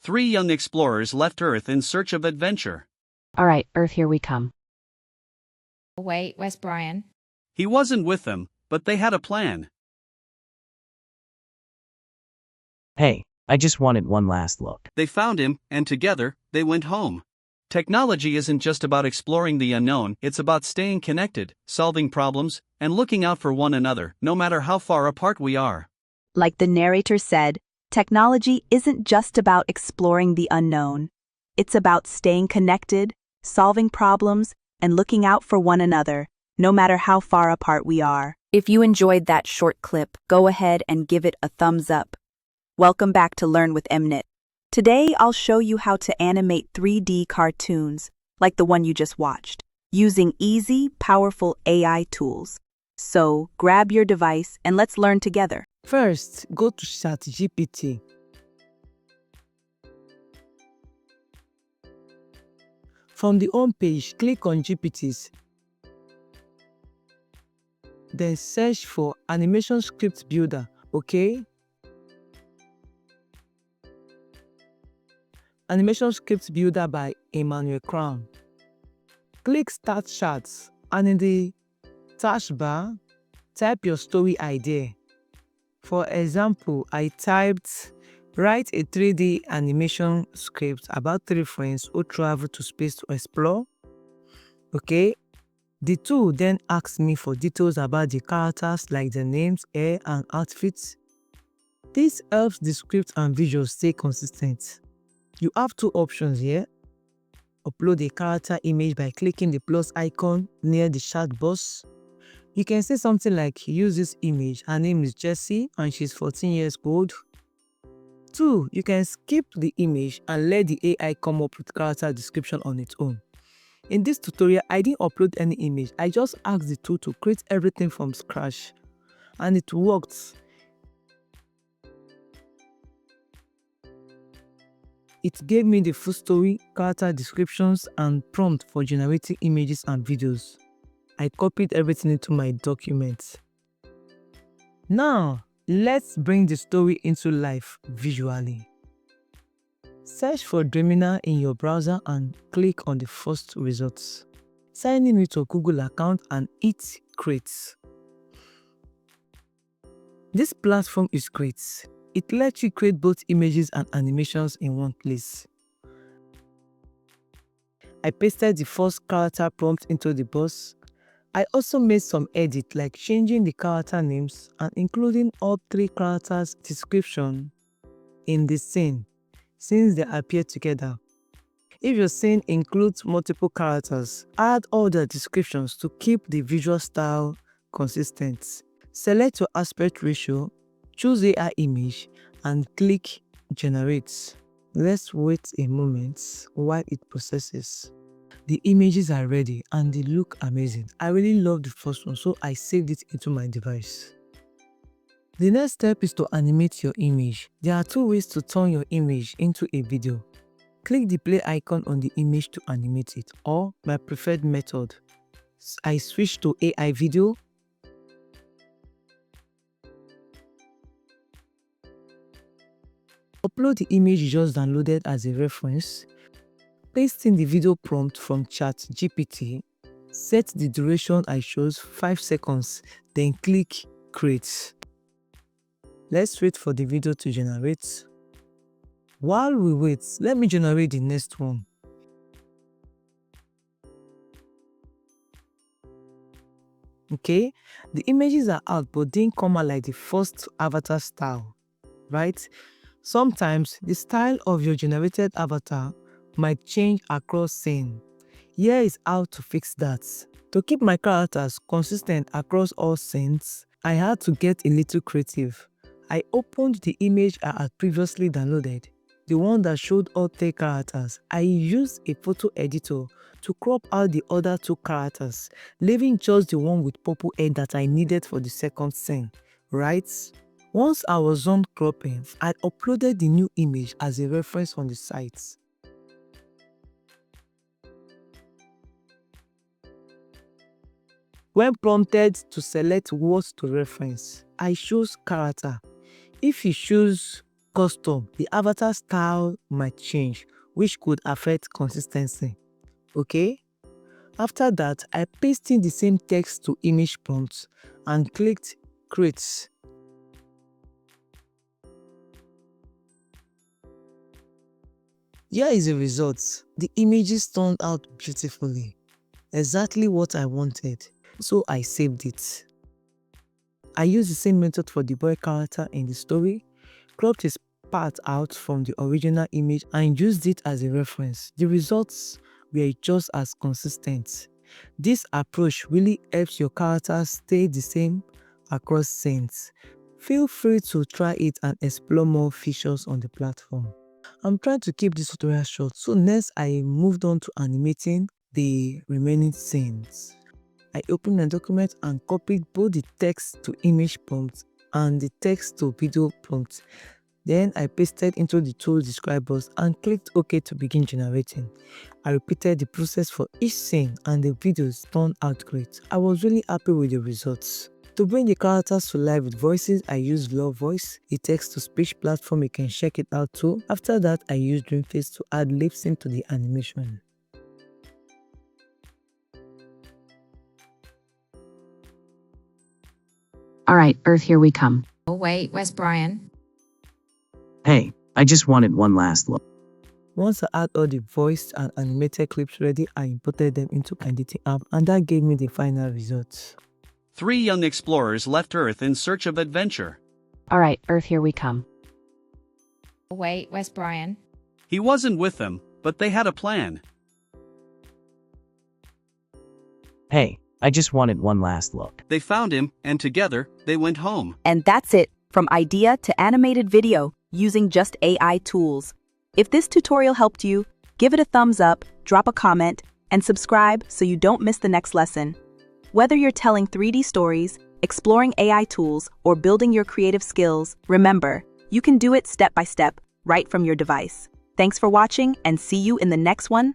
Three young explorers left Earth in search of adventure. All right, Earth, here we come. Wait, where's Brian? He wasn't with them, but they had a plan. Hey, I just wanted one last look. They found him, and together, they went home. Technology isn't just about exploring the unknown, it's about staying connected, solving problems, and looking out for one another, no matter how far apart we are. Like the narrator said, technology isn't just about exploring the unknown. It's about staying connected, solving problems, and looking out for one another, no matter how far apart we are. If you enjoyed that short clip, go ahead and give it a thumbs up. Welcome back to Learn with Animate. Today, I'll show you how to animate 3D cartoons, like the one you just watched, using easy, powerful AI tools. So, grab your device and let's learn together. First, go to ChatGPT. From the home page, click on GPTs. Then search for Animation Script Builder, okay? Animation Script Builder by Emmanuel Crown. Click Start Charts, and in the taskbar, type your story idea. For example, I typed, write a 3D animation script about three friends who travel to space to explore. Okay, the tool then asks me for details about the characters like their names, hair, and outfits. This helps the script and visuals stay consistent. You have two options here. Upload a character image by clicking the plus icon near the chat box. You can say something like, use this image, her name is Jessie and she's 14 years old. 2. You can skip the image and let the AI come up with character description on its own. In this tutorial, I didn't upload any image, I just asked the tool to create everything from scratch. And it worked. It gave me the full story, character descriptions, and prompt for generating images and videos. I copied everything into my document. Now, let's bring the story into life visually. Search for Dreamina in your browser and click on the first results. Sign in with your Google account and hit Create. This platform is great. It lets you create both images and animations in one place. I pasted the first character prompt into the box. I also made some edits like changing the character names and including all three characters' description in the scene since they appear together. If your scene includes multiple characters, add all their descriptions to keep the visual style consistent. Select your aspect ratio, choose AI image, and click Generate. Let's wait a moment while it processes. The images are ready and they look amazing. I really love the first one, so I saved it into my device. The next step is to animate your image. There are two ways to turn your image into a video. Click the play icon on the image to animate it, or my preferred method. I switch to AI video. Upload the image you just downloaded as a reference. Paste in the video prompt from ChatGPT. Set the duration I chose 5 seconds, then click Create. Let's wait for the video to generate. While we wait, let me generate the next one. Okay, the images are out but didn't come out like the first avatar style, right? Sometimes the style of your generated avatar might change across scene. Here is how to fix that. To keep my characters consistent across all scenes, I had to get a little creative. I opened the image I had previously downloaded, the one that showed all three characters. I used a photo editor to crop out the other two characters, leaving just the one with purple hair that I needed for the second scene, right? Once I was done cropping, I uploaded the new image as a reference on the site. When prompted to select what to reference, I choose character. If you choose custom, the avatar style might change, which could affect consistency. Okay? After that, I pasted the same text to image prompts and clicked create. Here is the result. The images turned out beautifully. Exactly what I wanted. So I saved it. I used the same method for the boy character in the story, cropped his part out from the original image and used it as a reference. The results were just as consistent. This approach really helps your characters stay the same across scenes. Feel free to try it and explore more features on the platform. I'm trying to keep this tutorial short, so next I moved on to animating the remaining scenes. I opened my document and copied both the text to image prompt and the text to video prompt. Then I pasted into the tool describe box and clicked OK to begin generating. I repeated the process for each scene and the videos turned out great. I was really happy with the results. To bring the characters to life with voices, I used Love Voice, a text-to-speech platform. You can check it out too. After that, I used Dreamface to add lip sync to the animation. All right, Earth, here we come. Oh, wait, where's Brian? Hey, I just wanted one last look. Once I had all the voiced and animated clips ready, I imported them into my editing app and that gave me the final results. 3 young explorers left Earth in search of adventure. All right, Earth, here we come. Oh, wait, where's Brian? He wasn't with them, but they had a plan. Hey, I just wanted one last look. They found him, and together, they went home. And that's it, from idea to animated video, using just AI tools. If this tutorial helped you, give it a thumbs up, drop a comment, and subscribe so you don't miss the next lesson. Whether you're telling 3D stories, exploring AI tools, or building your creative skills, remember, you can do it step by step, right from your device. Thanks for watching and see you in the next one.